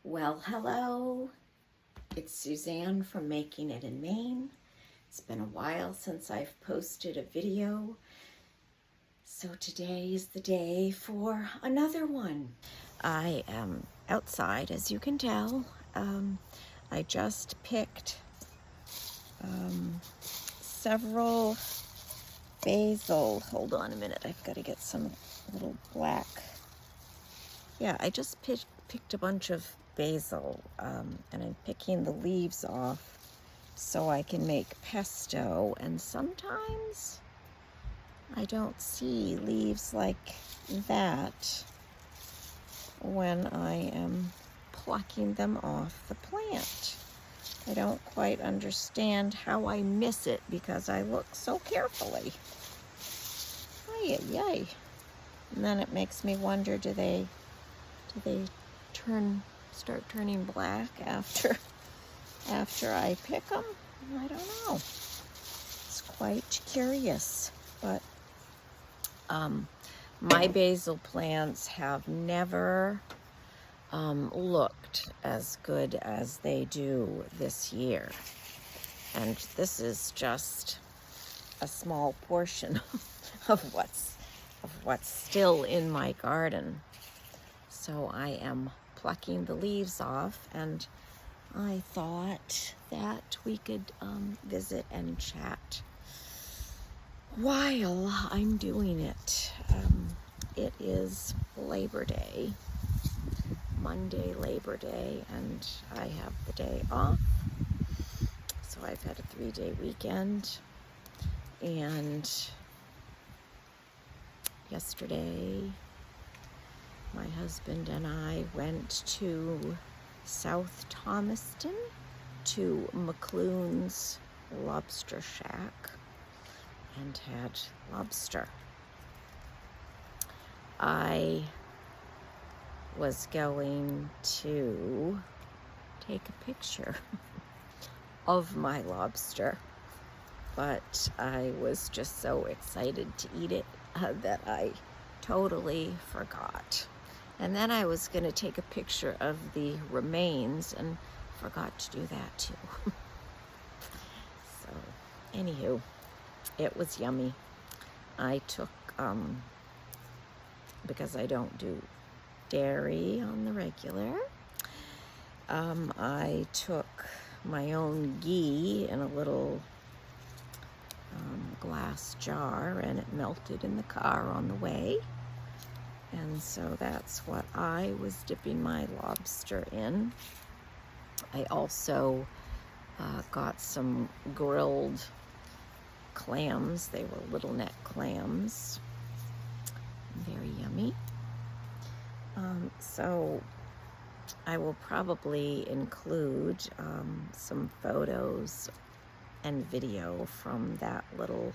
Well, hello. It's Suzanne from Making It in Maine. It's been a while since I've posted a video, so today is the day for another one. I am outside, as you can tell. I just picked several basil. Hold on a minute, I've got to get some little black. Yeah, I just picked a bunch of basil, and I'm picking the leaves off so I can make pesto. And sometimes I don't see leaves like that when I am plucking them off the plant. I don't quite understand how I miss it because I look so carefully. Ay. And then it makes me wonder, do they start turning black after I pick them? I don't know. It's quite curious. But my basil plants have never looked as good as they do this year. And this is just a small portion of what's still in my garden. So I am plucking the leaves off, and I thought that we could visit and chat while I'm doing it. It is Labor Day, Monday, Labor Day, and I have the day off. So I've had a 3-day weekend, and yesterday my husband and I went to South Thomaston to McClune's Lobster Shack and had lobster. I was going to take a picture of my lobster, but I was just so excited to eat it that I totally forgot. And then I was going to take a picture of the remains and forgot to do that too. So, anywho, it was yummy. I took, because I don't do dairy on the regular, I took my own ghee in a little glass jar, and it melted in the car on the way. And so that's what I was dipping my lobster in. I also got some grilled clams. They were little neck clams. Very yummy. So I will probably include some photos and video from that little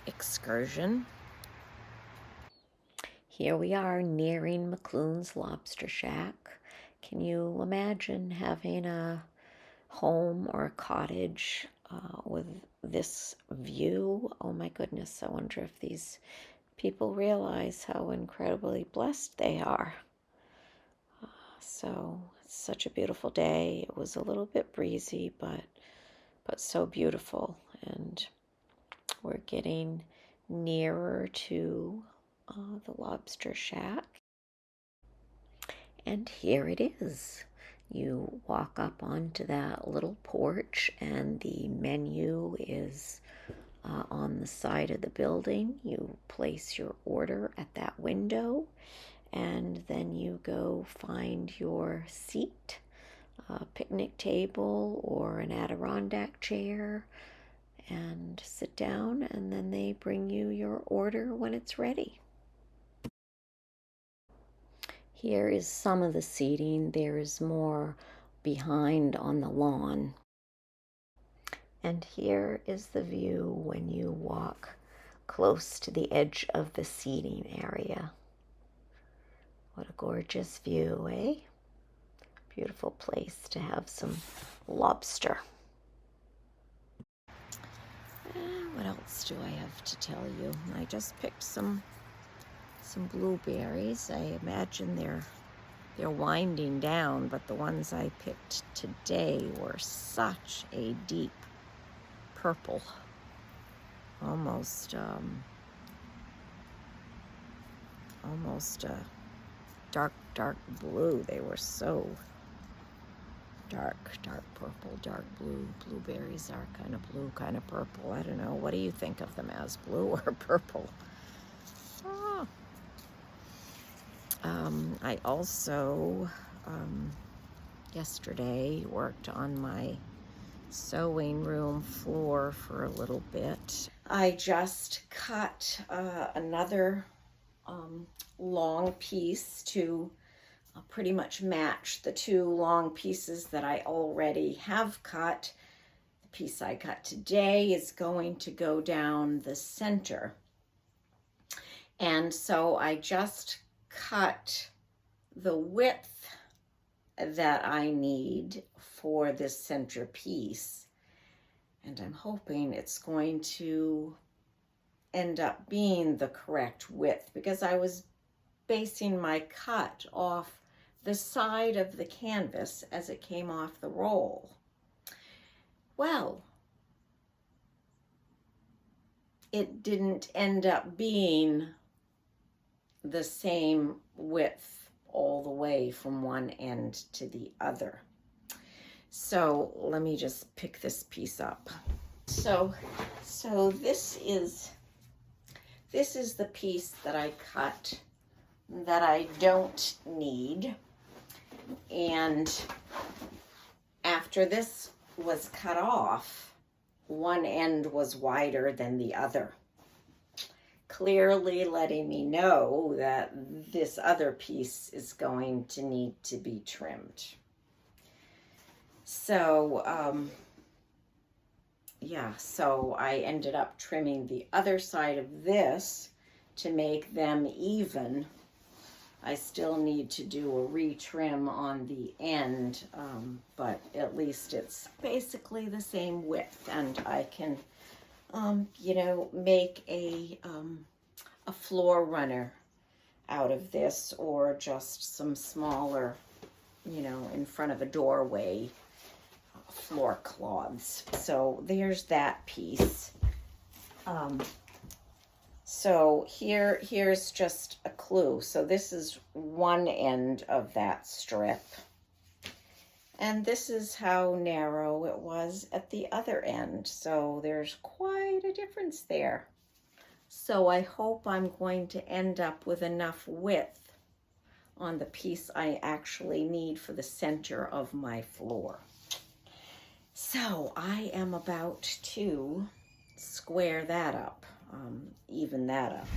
excursion. Here we are nearing McClune's Lobster Shack. Can you imagine having a home or a cottage with this view? Oh my goodness, I wonder if these people realize how incredibly blessed they are. So it's such a beautiful day. It was a little bit breezy, but so beautiful. And we're getting nearer to the Lobster Shack. And here it is. You walk up onto that little porch, and the menu is on the side of the building. You place your order at that window, and then you go find your seat, a picnic table or an Adirondack chair, and sit down, and then they bring you your order when it's ready. Here is some of the seating. There is more behind on the lawn. And here is the view when you walk close to the edge of the seating area. What a gorgeous view, eh? Beautiful place to have some lobster. What else do I have to tell you? I just picked some blueberries. I imagine they're They're winding down, but the ones I picked today were such a deep purple, almost a dark blue. They were so dark purple, dark blue. Blueberries are kind of blue, kind of purple. I don't know. What do you think of them as, blue or purple? Oh. I also yesterday worked on my sewing room floor for a little bit. I just cut another long piece to pretty much match the two long pieces that I already have cut. The piece I cut today is going to go down the center. And so I just cut the width that I need for this center piece. And I'm hoping it's going to end up being the correct width, because I was basing my cut off the side of the canvas as it came off the roll. Well, it didn't end up being the same width all the way from one end to the other. So let me just pick this piece up. So this is the piece that I cut that I don't need. And after this was cut off, one end was wider than the other, clearly letting me know that this other piece is going to need to be trimmed. So, yeah, so I ended up trimming the other side of this to make them even. I still need to do a retrim on the end, but at least it's basically the same width, and I can, you know, make a floor runner out of this, or just some smaller, you know, in front of a doorway floor cloths. So there's that piece. So here's just a clue. So this is one end of that strip, and this is how narrow it was at the other end. So there's quite a difference there. So I hope I'm going to end up with enough width on the piece I actually need for the center of my floor. So I am about to square that up, even that up.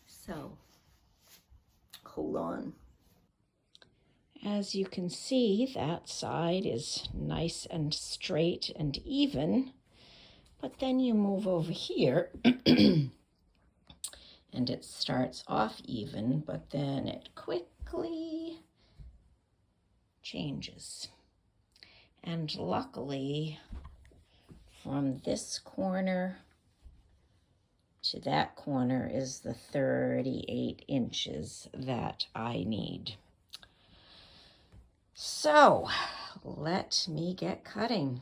So hold on. As you can see, that side is nice and straight and even, but then you move over here and it starts off even, but then it quickly changes. And luckily, from this corner to that corner is the 38 inches that I need. So let me get cutting.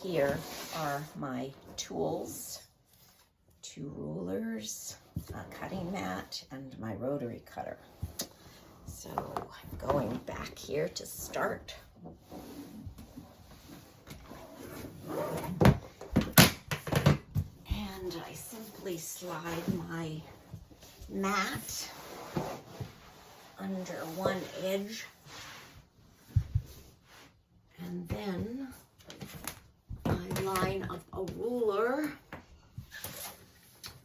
Here are my tools, 2 rulers, a cutting mat, and my rotary cutter. So I'm going back here to start. And I simply slide my mat under one edge, and then I line up a ruler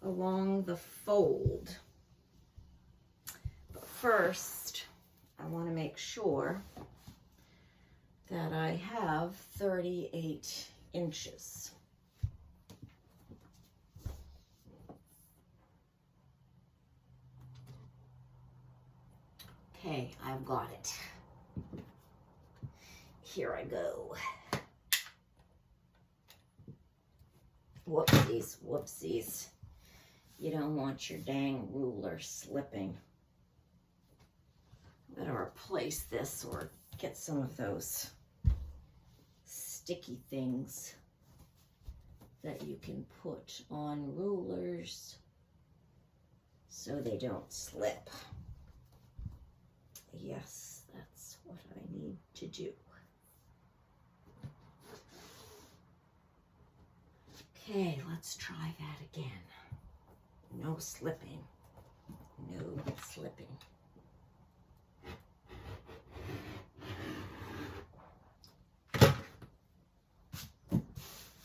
along the fold. But first, I want to make sure that I have 38 inches. Okay, I've got it. Here I go. Whoopsies. You don't want your dang ruler slipping. I'm gonna replace this or get some of those sticky things that you can put on rulers so they don't slip. Yes, that's what I need to do. Okay, let's try that again. No slipping. No slipping.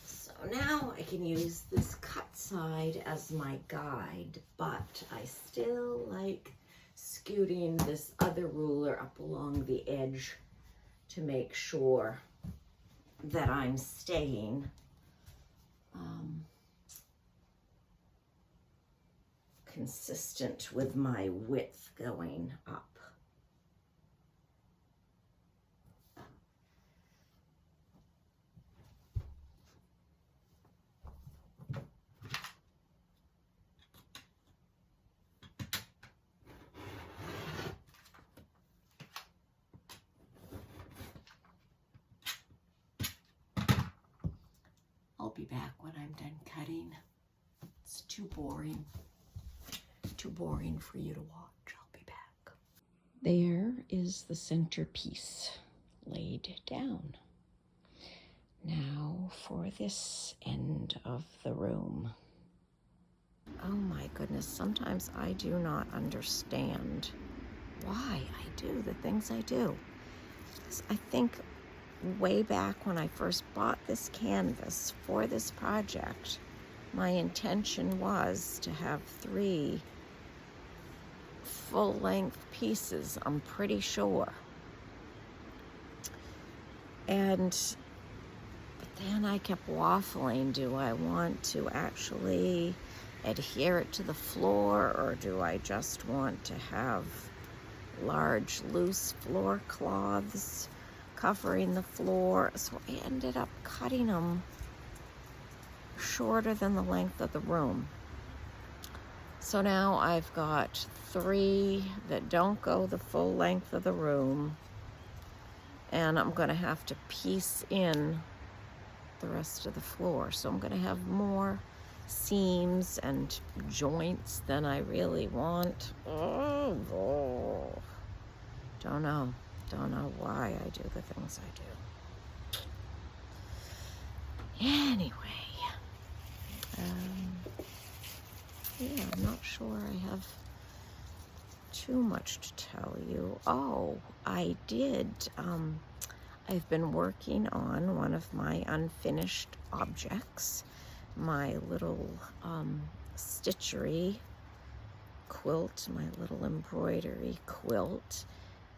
So now I can use this cut side as my guide, but I still like scooting this other ruler up along the edge to make sure that I'm staying consistent with my width going up. I'll be back when I'm done cutting. It's too boring for you to watch. I'll be back. There is the centerpiece laid down. Now for this end of the room. Oh my goodness, sometimes I do not understand why I do the things I do. I think way back when I first bought this canvas for this project, my intention was to have 3 full-length pieces, I'm pretty sure. But then I kept waffling, do I want to actually adhere it to the floor, or do I just want to have large loose floor cloths covering the floor? So I ended up cutting them shorter than the length of the room. So now I've got 3 that don't go the full length of the room, and I'm going to have to piece in the rest of the floor. So I'm going to have more seams and joints than I really want. Oh. Don't know why I do the things I do. Anyway, yeah, I'm not sure I have too much to tell you. Oh, I did. I've been working on one of my unfinished objects, my little stitchery quilt, my little embroidery quilt,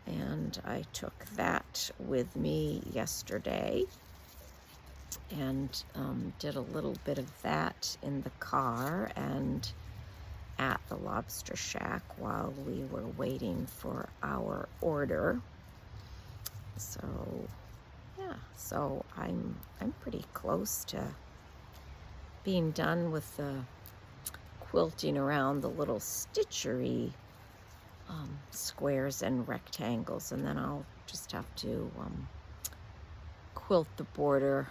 and I took that with me yesterday and did a little bit of that in the car and at the Lobster Shack while we were waiting for our order. So yeah, so I'm pretty close to being done with the quilting around the little stitchery squares and rectangles, and then I'll just have to quilt the border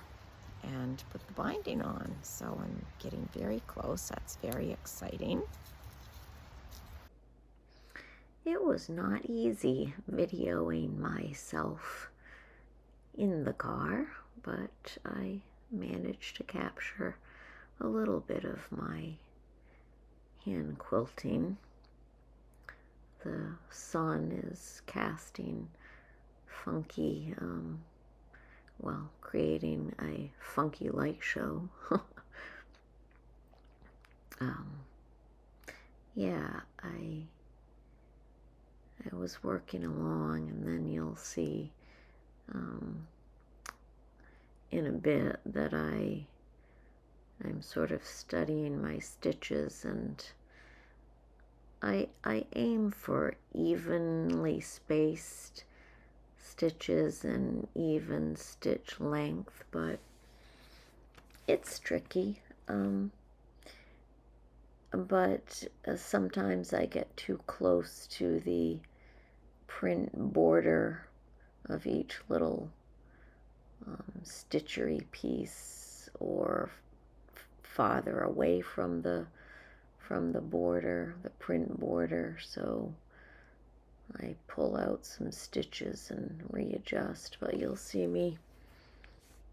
and put the binding on. So I'm getting very close. That's very exciting. It was not easy videoing myself in the car, but I managed to capture a little bit of my hand quilting. The sun is casting funky, creating a funky light show. Yeah, I was working along, and then you'll see in a bit that I'm sort of studying my stitches, and I aim for evenly spaced stitches and even stitch length, but it's tricky. But sometimes I get too close to the print border of each little stitchery piece, or farther away from the border, the print border. So I pull out some stitches and readjust, but you'll see me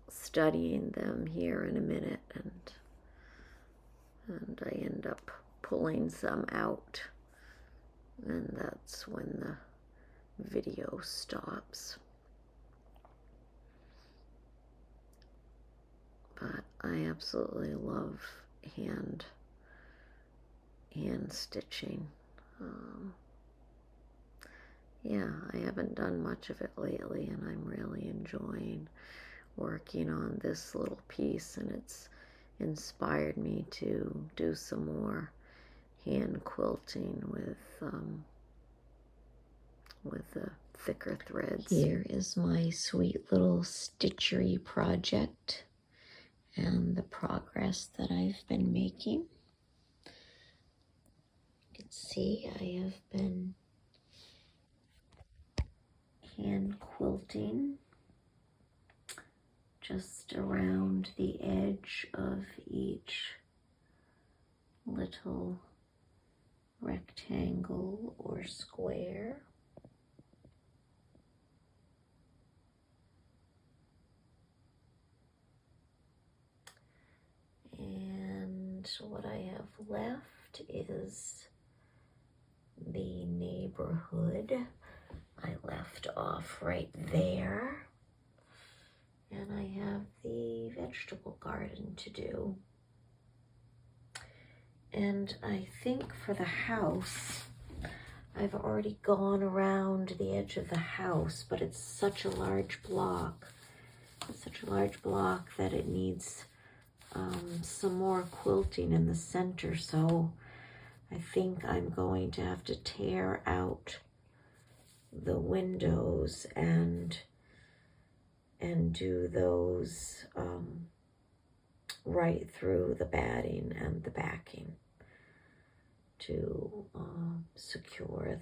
studying them here in a minute, and I end up pulling some out, and that's when the video stops. But I absolutely love hand stitching. Yeah, I haven't done much of it lately, and I'm really enjoying working on this little piece, and it's inspired me to do some more hand quilting with the thicker threads. Here is my sweet little stitchery project and the progress that I've been making. You can see I have been hand quilting just around the edge of each little rectangle or square. And what I have left is the neighborhood. I left off right there. And I have the vegetable garden to do. And I think for the house, I've already gone around the edge of the house, but it's such a large block. It's such a large block that it needs some more quilting in the center. So I think I'm going to have to tear out the windows and do those right through the batting and the backing to secure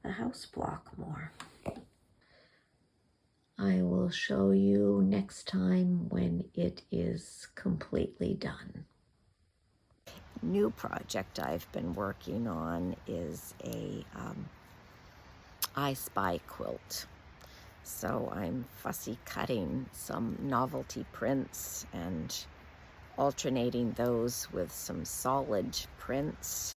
the house block more. I will show you next time when it is completely done. New project I've been working on is a I Spy quilt. So I'm fussy cutting some novelty prints and alternating those with some solid prints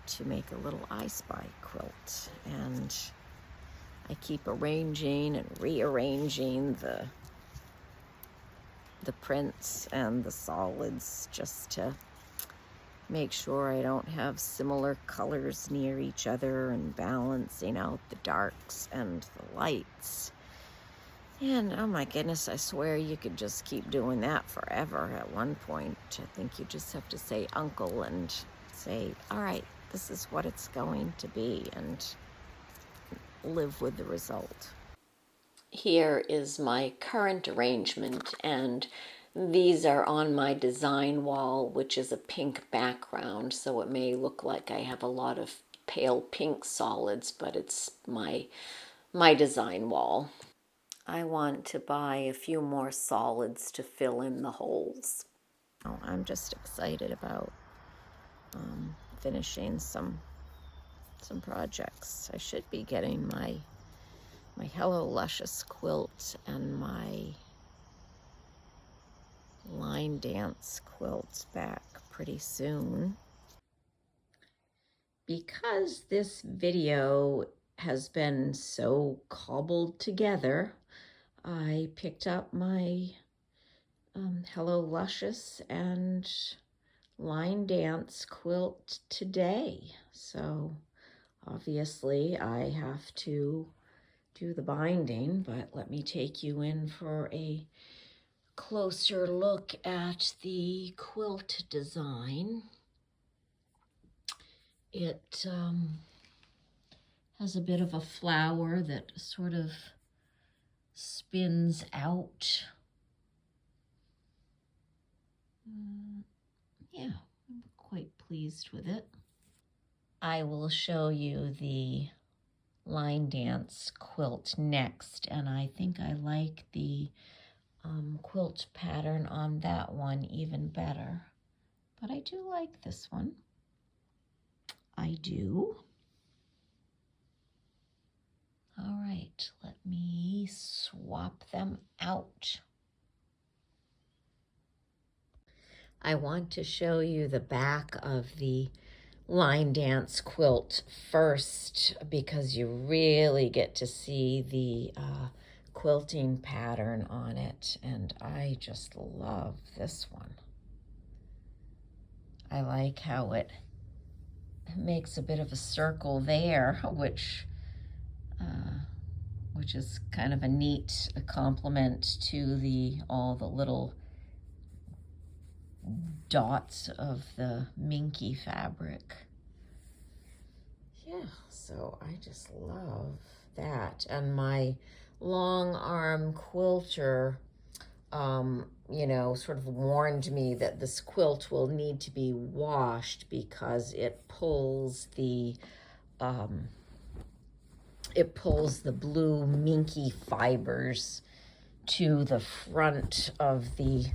to make a little I Spy quilt. And I keep arranging and rearranging the prints and the solids just to make sure I don't have similar colors near each other, and balancing out the darks and the lights. And oh my goodness, I swear you could just keep doing that forever. At one point, I think you just have to say uncle and say, all right, this is what it's going to be, and live with the result. Here is my current arrangement, and these are on my design wall, which is a pink background, so it may look like I have a lot of pale pink solids, but it's my design wall. I want to buy a few more solids to fill in the holes. Oh, I'm just excited about finishing some projects. I should be getting my Hello Luscious quilt and my line dance quilt back pretty soon. Because this video has been so cobbled together, I picked up my Hello Luscious and line dance quilt today. So obviously I have to do the binding, but let me take you in for a closer look at the quilt design. It has a bit of a flower that sort of spins out. Yeah, I'm quite pleased with it. I will show you the line dance quilt next, and I think I like the quilt pattern on that one even better. But I do like this one. I do. All right, let me swap them out. I want to show you the back of the line dance quilt first because you really get to see the quilting pattern on it, and I just love this one. I like how it makes a bit of a circle there, which is kind of a neat complement to all the little dots of the minky fabric. Yeah, so I just love that. And my long arm quilter, you know, sort of warned me that this quilt will need to be washed because it pulls the blue minky fibers to the front of the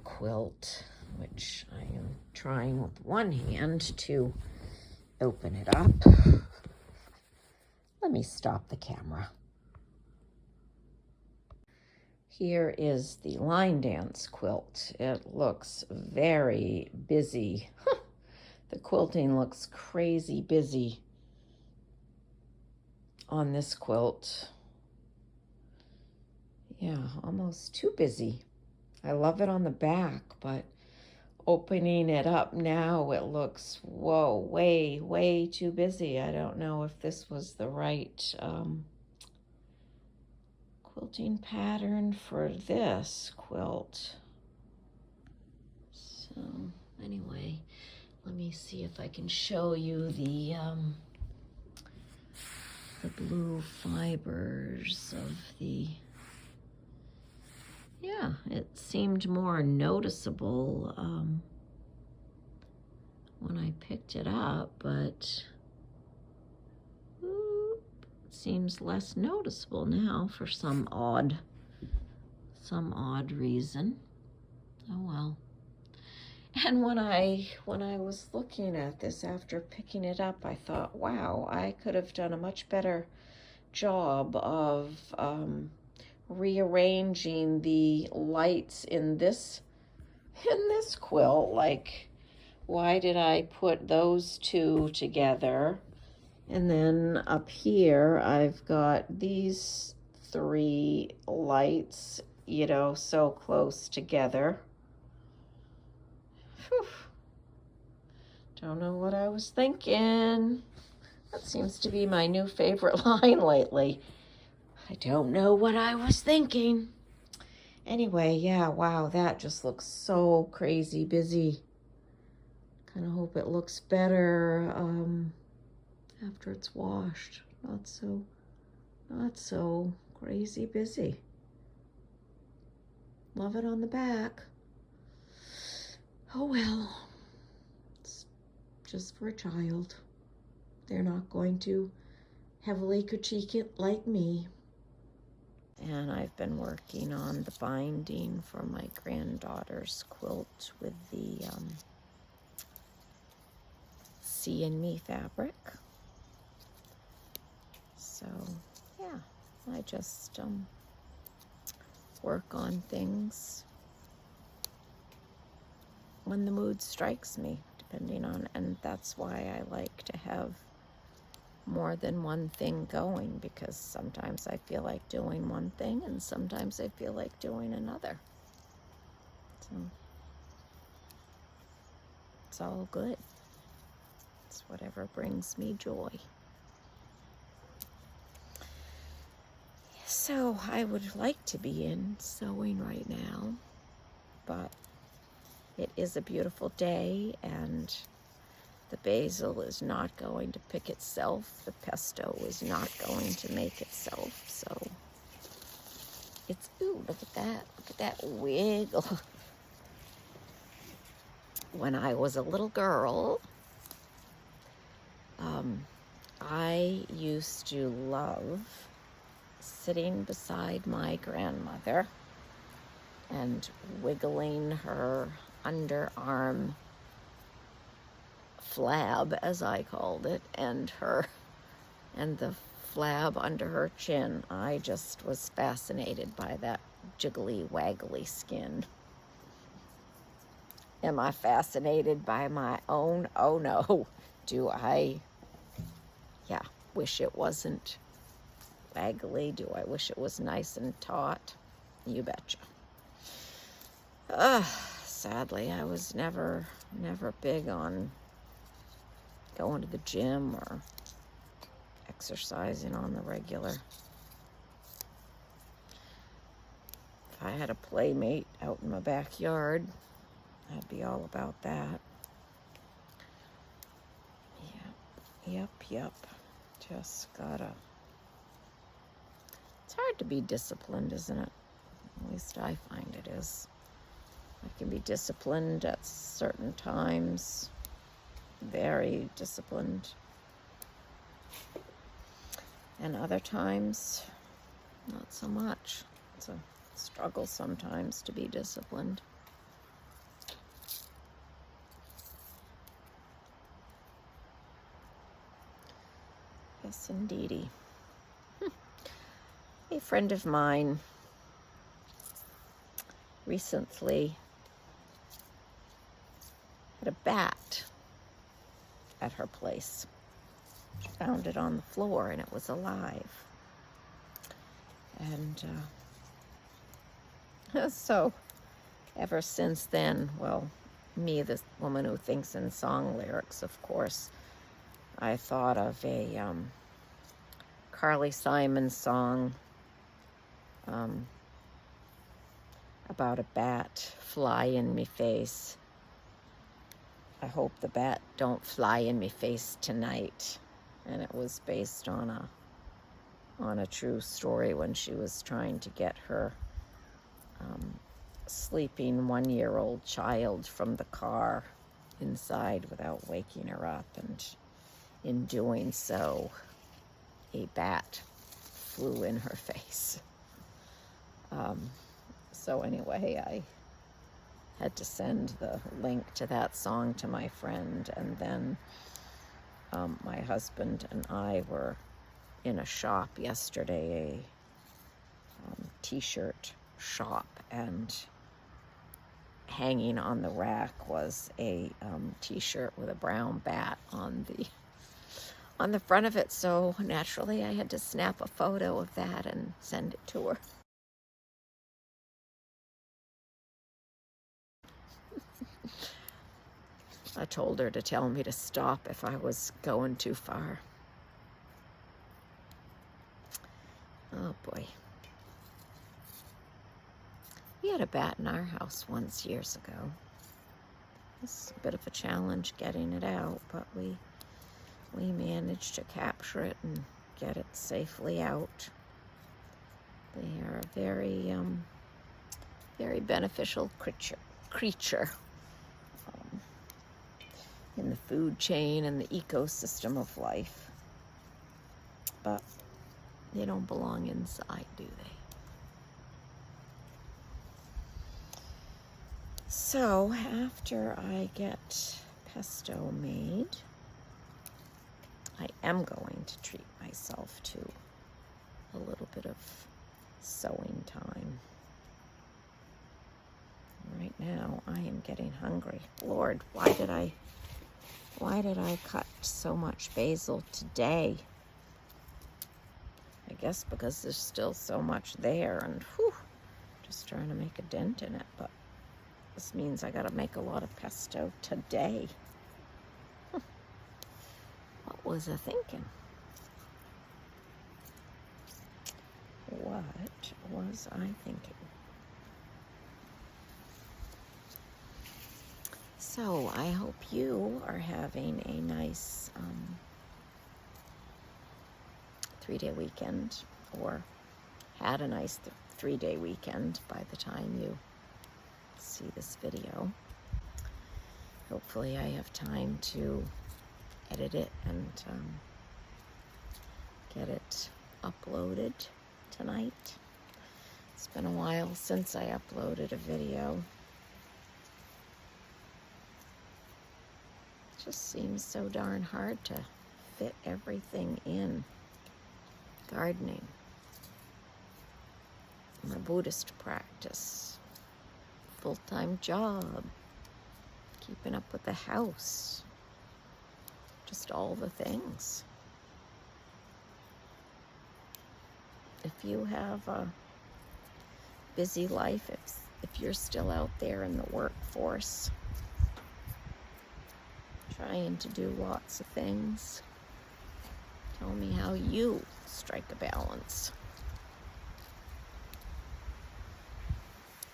quilt, which I am trying with one hand to open it up. Let me stop the camera. Here is the line dance quilt. It looks very busy. The quilting looks crazy busy on this quilt. Yeah, almost too busy. I love it on the back, but opening it up now, it looks, whoa, way, way too busy. I don't know if this was the right quilting pattern for this quilt. So anyway, let me see if I can show you the blue fibers of the, yeah, it seemed more noticeable when I picked it up, but it seems less noticeable now for some odd reason. Oh well. And when I was looking at this after picking it up, I thought, wow, I could have done a much better job of rearranging the lights in this quilt. Like, why did I put those two together? And then up here, I've got these three lights, you know, so close together. Whew. Don't know what I was thinking. That seems to be my new favorite line lately. I don't know what I was thinking. Anyway, yeah, wow, that just looks so crazy busy. Kind of hope it looks better after it's washed. Not so crazy busy. Love it on the back. Oh well, it's just for a child. They're not going to heavily critique it like me. And I've been working on the binding for my granddaughter's quilt with the See and Me fabric. So yeah, I just work on things when the mood strikes me, depending on, and that's why I like to have more than one thing going, because sometimes I feel like doing one thing and sometimes I feel like doing another. So it's all good. It's whatever brings me joy. So I would like to be in sewing right now, but it is a beautiful day and the basil is not going to pick itself. The pesto is not going to make itself. So it's, ooh, look at that wiggle. when I was a little girl, I used to love sitting beside my grandmother and wiggling her underarm flab, as I called it, and the flab under her chin. I just was fascinated by that jiggly waggly skin. Am I fascinated by my own? Oh no. Do I, yeah, wish it wasn't waggly? Do I wish it was nice and taut? You betcha. Sadly, I was never big on going to the gym or exercising on the regular. If I had a playmate out in my backyard, I'd be all about that. Yep. Just gotta... It's hard to be disciplined, isn't it? At least I find it is. I can be disciplined at certain times, very disciplined. And other times, not so much. It's a struggle sometimes to be disciplined. Yes, indeedy. A friend of mine recently had a bat at her place. She found it on the floor and it was alive. And so ever since then, well, me, this woman who thinks in song lyrics, of course, I thought of a Carly Simon song about a bat fly in me face. I hope the bat don't fly in me face tonight. And it was based on a true story when she was trying to get her sleeping 1-year-old child from the car inside without waking her up, and in doing so, a bat flew in her face. So anyway, I had to send the link to that song to my friend, and then my husband and I were in a shop yesterday, a t-shirt shop, and hanging on the rack was a t-shirt with a brown bat on the front of it. So naturally I had to snap a photo of that and send it to her. I told her to tell me to stop if I was going too far. Oh boy. We had a bat in our house once years ago. It's a bit of a challenge getting it out, but we managed to capture it and get it safely out. They are a very, very beneficial creature in the food chain and the ecosystem of life. But they don't belong inside, do they? So after I get pesto made, I am going to treat myself to a little bit of sewing time. Right now I am getting hungry. Lord, why did I cut so much basil today? I guess because there's still so much there, and just trying to make a dent in it. But this means I gotta make a lot of pesto today. What was I thinking? What was I thinking? So I hope you are having a nice 3-day weekend, or had a nice 3-day weekend by the time you see this video. hopefully I have time to edit it and get it uploaded tonight. It's been a while since I uploaded a video. It just seems so darn hard to fit everything in. Gardening, my Buddhist practice, full-time job, keeping up with the house, just all the things. If you have a busy life, if you're still out there in the workforce, trying to do lots of things, tell me how you strike a balance.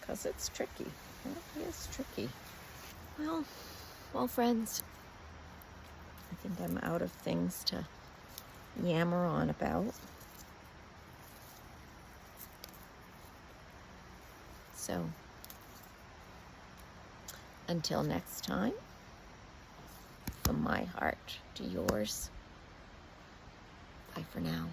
Because it's tricky. It is tricky. Well, friends, I think I'm out of things to yammer on about. So, until next time, from my heart to yours, bye for now.